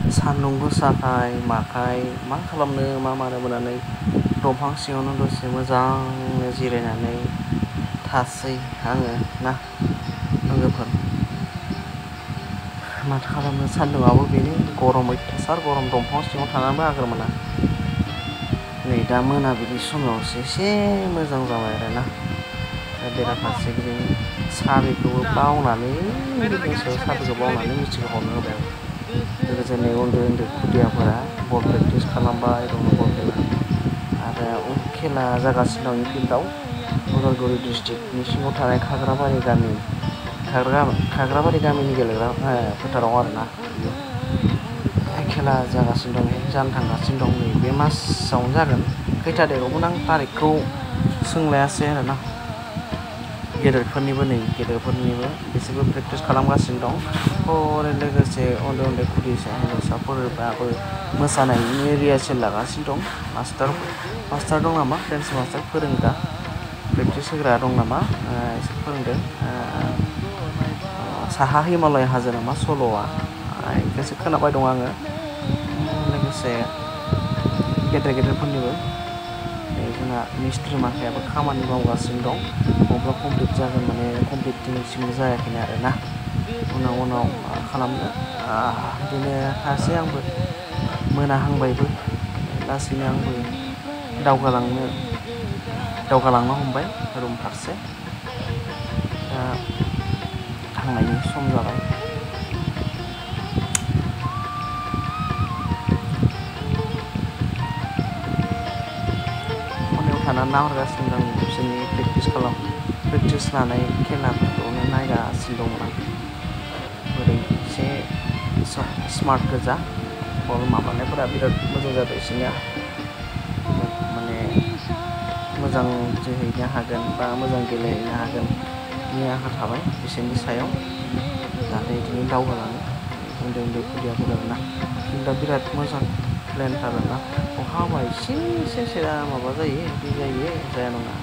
सान्दुं गोसाखाय माखाय मा खालामनो मा मानो मोननानै दंफां सिङावनो दसे मोजांनो जिरायनानै थासै आङो ना लोगोफोर। माथो खालामनो सान्दुंआबो बेनो गरम अयथासार गरम दंफां सिङाव थानानैबो आगोर मोना। नै दा मोनाबिलि समावसो एसे मोजां जाबाय आरोना। बेराफारसेथिं साबिखौबो बावनानै साबिखौ बावनानै मिथिखौ हरनो होबाय आं। लोगोसे नै उन्दै उन्दै खुदियाफोरा बल प्रेक्टिस खालामबाय दङ बल खेला। आरो खेला जागासिनो दं फिल्डआव उदालगुरि डिस्ट्रिक्टनि सिङाव थानाय खाग्राबारि गामिनि गेलेग्रा फोथाराव आरोना बियो। खेला जागासिनो दं जानो थांगासिनो दं नै बे मासावनो जागोन। खैथा देरावमोन आं थारिखखौ सोंलायासै आरोना। गेदेरफोरनिबो बिसोरबो प्रेक्टिस खालामगासिनो दं। हरै लोगोसे उन्दै उन्दै हिन्जावसाफोराबो मोसानायनि रिहार्सेल लागासिनो दं। मास्टार दं नामा डेन्स मास्टार फोरोंग्रा प्रेक्टिस होग्रा दं नामा एसे फोरोंदों। साहा हिमालय हाजो नामा सल'आ बेखौसो खोनाबाय दं आङो। लोगोसे गेदेरफोरनिबो जोंना मिस्ट्रि माखायाबो खामानि मावगासिनो दं। मब्ला कमप्लिट जागोन माने कमप्लिट दिनैसिमबो जायाखैनो आरोना। उनाव खालामनो बिदिनो थासै आंबो मोनाहांबायबो लासैनो आंबो दावगालांनो हमबाय रुम फारसे। दा थांनायनि सम जाबाय। खनायाव थानानै नाहरगासिनो दं बिसोरनि प्रेक्टिस लानाय खेलाफोरखौनो नायगासिनो दंमोन आं। बोरै एसे स्मार्ट गोजा बल माबानायफोरा बिराद मोजां जादों बिसोरनिया। माने मोजां जोहैनो हागोन बा मोजां गेलेहैनो हागोन नि आसा थाबाय बिसोरनि सायाव। जाहाथे बिदिनो दावगालाङो उन्दै उन्दै खुदियाफोर आरोना। फिल्डआ बिराद मोजां प्लेन आरोना। अखा हाबा एसे माबा जायो बिदि जायो जाया नङा।